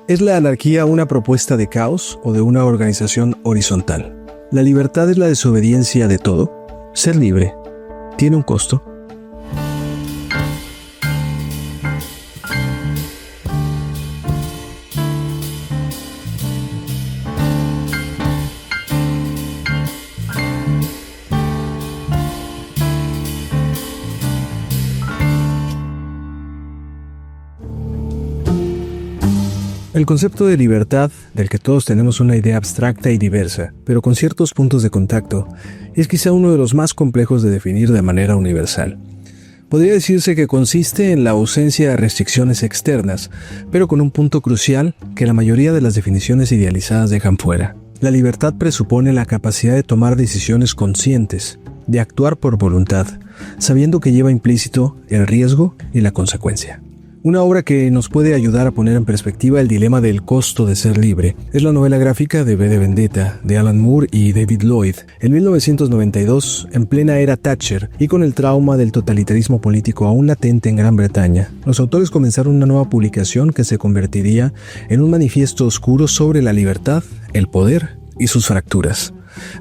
¿Es la anarquía una propuesta de caos o de una organización horizontal? ¿La libertad es la desobediencia de todo? ¿Ser libre tiene un costo? El concepto de libertad, del que todos tenemos una idea abstracta y diversa, pero con ciertos puntos de contacto, es quizá uno de los más complejos de definir de manera universal. Podría decirse que consiste en la ausencia de restricciones externas, pero con un punto crucial que la mayoría de las definiciones idealizadas dejan fuera. La libertad presupone la capacidad de tomar decisiones conscientes, de actuar por voluntad, sabiendo que lleva implícito el riesgo y la consecuencia. Una obra que nos puede ayudar a poner en perspectiva el dilema del costo de ser libre es la novela gráfica de V de Vendetta, de Alan Moore y David Lloyd. En 1992, en plena era Thatcher y con el trauma del totalitarismo político aún latente en Gran Bretaña, los autores comenzaron una nueva publicación que se convertiría en un manifiesto oscuro sobre la libertad, el poder y sus fracturas.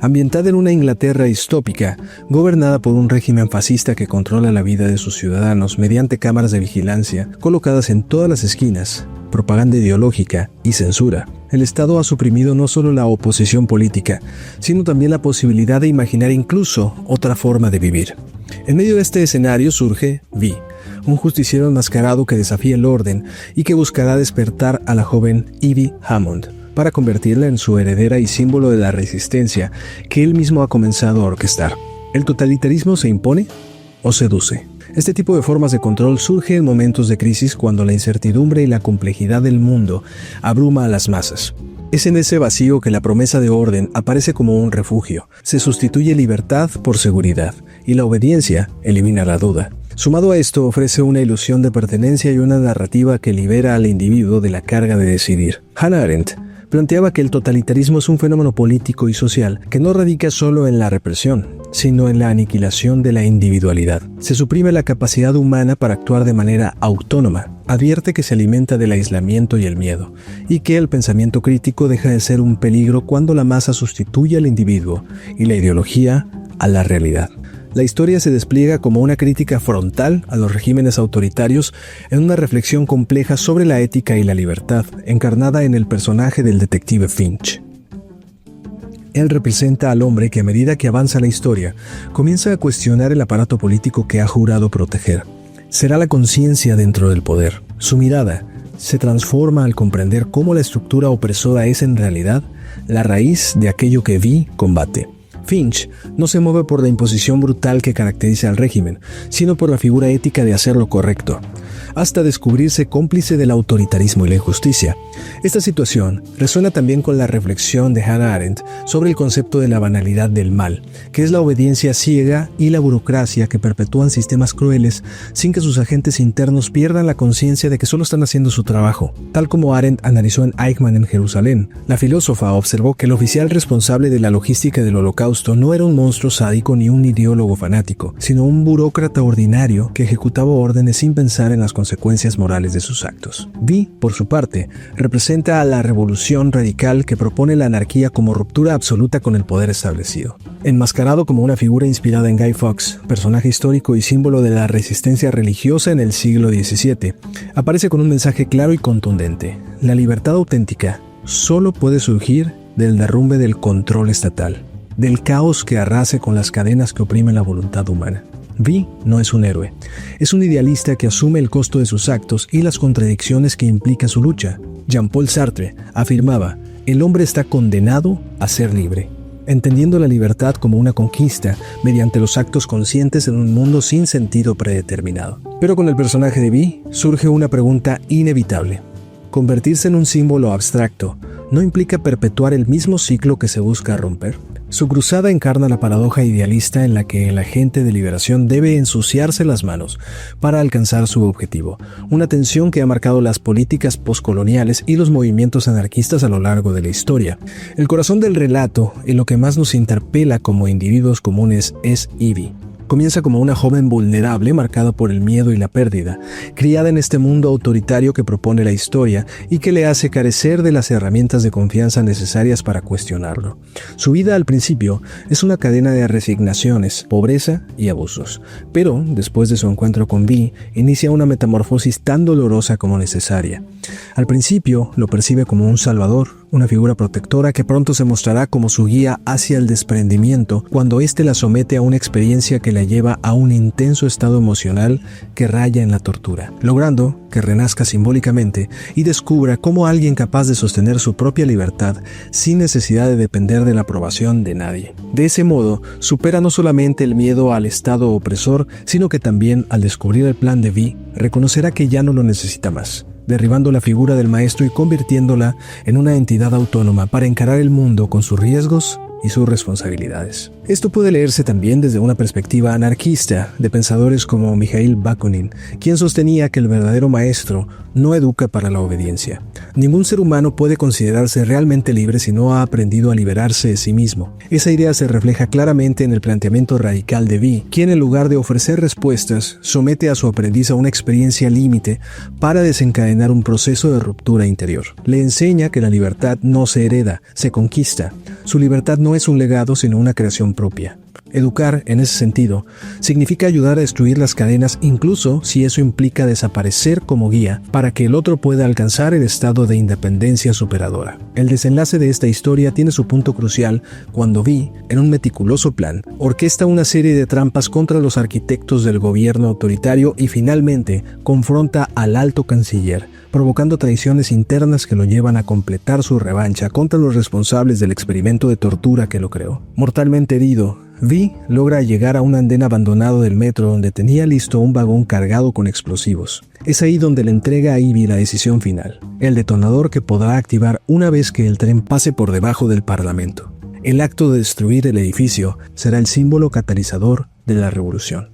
Ambientada en una Inglaterra distópica, gobernada por un régimen fascista que controla la vida de sus ciudadanos mediante cámaras de vigilancia colocadas en todas las esquinas, propaganda ideológica y censura, el Estado ha suprimido no solo la oposición política, sino también la posibilidad de imaginar incluso otra forma de vivir. En medio de este escenario surge Vi, un justiciero enmascarado que desafía el orden y que buscará despertar a la joven Evie Hammond, para convertirla en su heredera y símbolo de la resistencia que él mismo ha comenzado a orquestar. ¿El totalitarismo se impone o seduce? Este tipo de formas de control surge en momentos de crisis cuando la incertidumbre y la complejidad del mundo abruma a las masas. Es en ese vacío que la promesa de orden aparece como un refugio. Se sustituye libertad por seguridad y la obediencia elimina la duda. Sumado a esto, ofrece una ilusión de pertenencia y una narrativa que libera al individuo de la carga de decidir. Hannah Arendt planteaba que el totalitarismo es un fenómeno político y social que no radica solo en la represión, sino en la aniquilación de la individualidad. Se suprime la capacidad humana para actuar de manera autónoma. Advierte que se alimenta del aislamiento y el miedo, y que el pensamiento crítico deja de ser un peligro cuando la masa sustituye al individuo y la ideología a la realidad. La historia se despliega como una crítica frontal a los regímenes autoritarios en una reflexión compleja sobre la ética y la libertad, encarnada en el personaje del detective Finch. Él representa al hombre que a medida que avanza la historia, comienza a cuestionar el aparato político que ha jurado proteger. Será la conciencia dentro del poder. Su mirada se transforma al comprender cómo la estructura opresora es en realidad la raíz de aquello que Vi combate. Finch no se mueve por la imposición brutal que caracteriza al régimen, sino por la figura ética de hacer lo correcto, hasta descubrirse cómplice del autoritarismo y la injusticia. Esta situación resuena también con la reflexión de Hannah Arendt sobre el concepto de la banalidad del mal, que es la obediencia ciega y la burocracia que perpetúan sistemas crueles sin que sus agentes internos pierdan la conciencia de que solo están haciendo su trabajo. Tal como Arendt analizó en Eichmann en Jerusalén, la filósofa observó que el oficial responsable de la logística del Holocausto no era un monstruo sádico ni un ideólogo fanático, sino un burócrata ordinario que ejecutaba órdenes sin pensar en las consecuencias morales de sus actos. Vi, por su parte, representa a la revolución radical que propone la anarquía como ruptura absoluta con el poder establecido. Enmascarado como una figura inspirada en Guy Fawkes, personaje histórico y símbolo de la resistencia religiosa en el siglo XVII, aparece con un mensaje claro y contundente. La libertad auténtica solo puede surgir del derrumbe del control estatal, del caos que arrase con las cadenas que oprimen la voluntad humana. Vi no es un héroe, es un idealista que asume el costo de sus actos y las contradicciones que implica su lucha. Jean-Paul Sartre afirmaba: el hombre está condenado a ser libre, entendiendo la libertad como una conquista mediante los actos conscientes en un mundo sin sentido predeterminado. Pero con el personaje de Vi surge una pregunta inevitable. ¿Convertirse en un símbolo abstracto no implica perpetuar el mismo ciclo que se busca romper? Su cruzada encarna la paradoja idealista en la que el agente de liberación debe ensuciarse las manos para alcanzar su objetivo, una tensión que ha marcado las políticas postcoloniales y los movimientos anarquistas a lo largo de la historia. El corazón del relato y lo que más nos interpela como individuos comunes es Evie, Comienza como una joven vulnerable marcada por el miedo y la pérdida, criada en este mundo autoritario que propone la historia y que le hace carecer de las herramientas de confianza necesarias para cuestionarlo. Su vida al principio es una cadena de resignaciones, pobreza y abusos, pero después de su encuentro con Vi, inicia una metamorfosis tan dolorosa como necesaria. Al principio lo percibe como un salvador, una figura protectora que pronto se mostrará como su guía hacia el desprendimiento cuando éste la somete a una experiencia que la lleva a un intenso estado emocional que raya en la tortura, logrando que renazca simbólicamente y descubra cómo alguien capaz de sostener su propia libertad sin necesidad de depender de la aprobación de nadie. De ese modo, supera no solamente el miedo al estado opresor, sino que también, al descubrir el plan de Vi, reconocerá que ya no lo necesita más, derribando la figura del maestro y convirtiéndola en una entidad autónoma para encarar el mundo con sus riesgos y sus responsabilidades. Esto puede leerse también desde una perspectiva anarquista de pensadores como Mikhail Bakunin, quien sostenía que el verdadero maestro no educa para la obediencia. Ningún ser humano puede considerarse realmente libre si no ha aprendido a liberarse de sí mismo. Esa idea se refleja claramente en el planteamiento radical de Vi, quien en lugar de ofrecer respuestas, somete a su aprendiz a una experiencia límite para desencadenar un proceso de ruptura interior. Le enseña que la libertad no se hereda, se conquista. Su libertad no es un legado, sino una creación propia. Educar, en ese sentido, significa ayudar a destruir las cadenas, incluso si eso implica desaparecer como guía, para que el otro pueda alcanzar el estado de independencia superadora. El desenlace de esta historia tiene su punto crucial cuando Vi, en un meticuloso plan, orquesta una serie de trampas contra los arquitectos del gobierno autoritario y finalmente confronta al alto canciller, provocando traiciones internas que lo llevan a completar su revancha contra los responsables del experimento de tortura que lo creó. Mortalmente herido, Vi logra llegar a un andén abandonado del metro donde tenía listo un vagón cargado con explosivos. Es ahí donde le entrega a Ivy la decisión final, el detonador que podrá activar una vez que el tren pase por debajo del Parlamento. El acto de destruir el edificio será el símbolo catalizador de la revolución.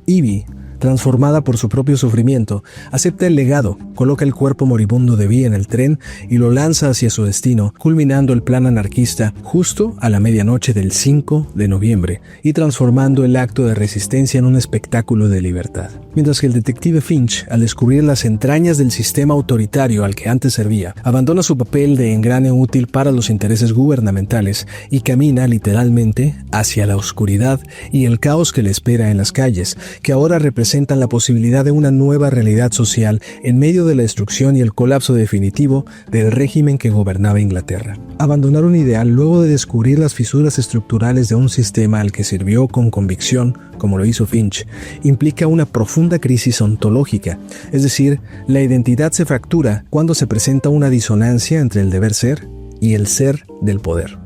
Ivy, transformada por su propio sufrimiento, acepta el legado, coloca el cuerpo moribundo de Vi en el tren y lo lanza hacia su destino, culminando el plan anarquista justo a la medianoche del 5 de noviembre y transformando el acto de resistencia en un espectáculo de libertad. Mientras que el detective Finch, al descubrir las entrañas del sistema autoritario al que antes servía, abandona su papel de engrane útil para los intereses gubernamentales y camina literalmente hacia la oscuridad y el caos que le espera en las calles, que ahora representan la posibilidad de una nueva realidad social en medio de la destrucción y el colapso definitivo del régimen que gobernaba Inglaterra. Abandonar un ideal luego de descubrir las fisuras estructurales de un sistema al que sirvió con convicción, como lo hizo Finch, implica una profunda crisis ontológica, es decir, la identidad se fractura cuando se presenta una disonancia entre el deber ser y el ser del poder.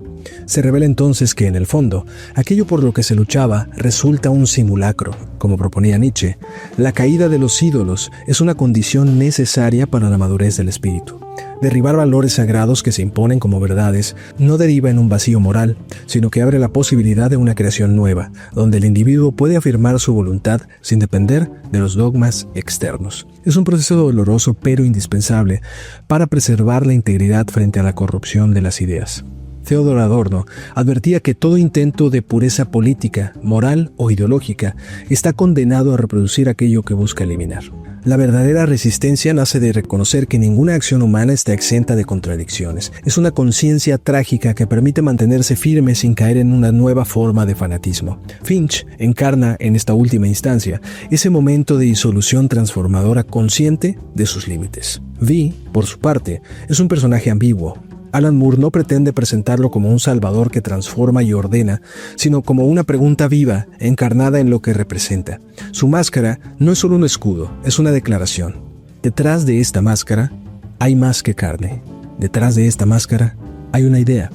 Se revela entonces que, en el fondo, aquello por lo que se luchaba resulta un simulacro. Como proponía Nietzsche, la caída de los ídolos es una condición necesaria para la madurez del espíritu. Derribar valores sagrados que se imponen como verdades no deriva en un vacío moral, sino que abre la posibilidad de una creación nueva, donde el individuo puede afirmar su voluntad sin depender de los dogmas externos. Es un proceso doloroso pero indispensable para preservar la integridad frente a la corrupción de las ideas. Theodor Adorno advertía que todo intento de pureza política, moral o ideológica está condenado a reproducir aquello que busca eliminar. La verdadera resistencia nace de reconocer que ninguna acción humana está exenta de contradicciones. Es una conciencia trágica que permite mantenerse firme sin caer en una nueva forma de fanatismo. Finch encarna, en esta última instancia, ese momento de disolución transformadora consciente de sus límites. Vi, por su parte, es un personaje ambiguo. Alan Moore no pretende presentarlo como un salvador que transforma y ordena, sino como una pregunta viva, encarnada en lo que representa. Su máscara no es solo un escudo, es una declaración. Detrás de esta máscara hay más que carne. Detrás de esta máscara hay una idea,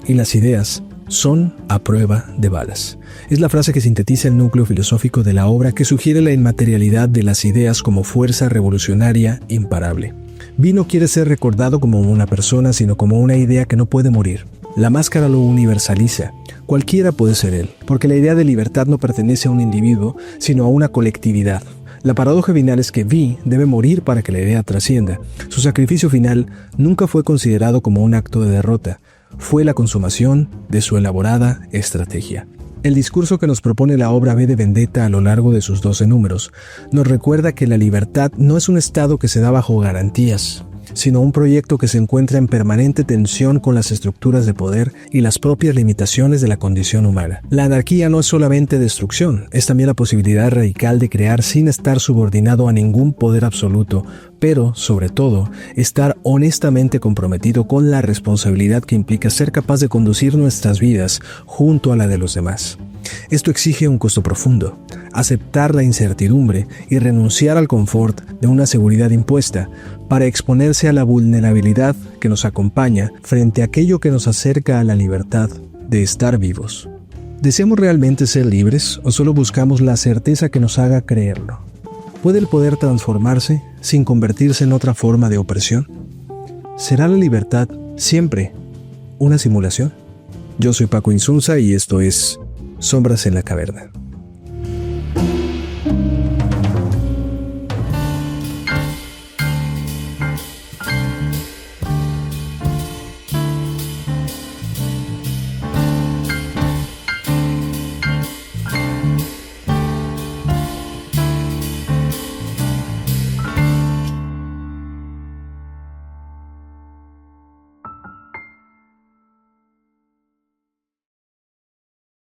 y las ideas son a prueba de balas. Es la frase que sintetiza el núcleo filosófico de la obra, que sugiere la inmaterialidad de las ideas como fuerza revolucionaria imparable. Vi no quiere ser recordado como una persona, sino como una idea que no puede morir. La máscara lo universaliza. Cualquiera puede ser él, porque la idea de libertad no pertenece a un individuo, sino a una colectividad. La paradoja final es que Vi debe morir para que la idea trascienda. Su sacrificio final nunca fue considerado como un acto de derrota. Fue la consumación de su elaborada estrategia. El discurso que nos propone la obra V de Vendetta a lo largo de sus 12 números nos recuerda que la libertad no es un estado que se da bajo garantías, sino un proyecto que se encuentra en permanente tensión con las estructuras de poder y las propias limitaciones de la condición humana. La anarquía no es solamente destrucción, es también la posibilidad radical de crear sin estar subordinado a ningún poder absoluto, pero, sobre todo, estar honestamente comprometido con la responsabilidad que implica ser capaz de conducir nuestras vidas junto a la de los demás. Esto exige un costo profundo, aceptar la incertidumbre y renunciar al confort de una seguridad impuesta para exponerse a la vulnerabilidad que nos acompaña frente a aquello que nos acerca a la libertad de estar vivos. ¿Deseamos realmente ser libres o solo buscamos la certeza que nos haga creerlo? ¿Puede el poder transformarse sin convertirse en otra forma de opresión? ¿Será la libertad siempre una simulación? Yo soy Paco Insunza y esto es Sombras en la Caverna.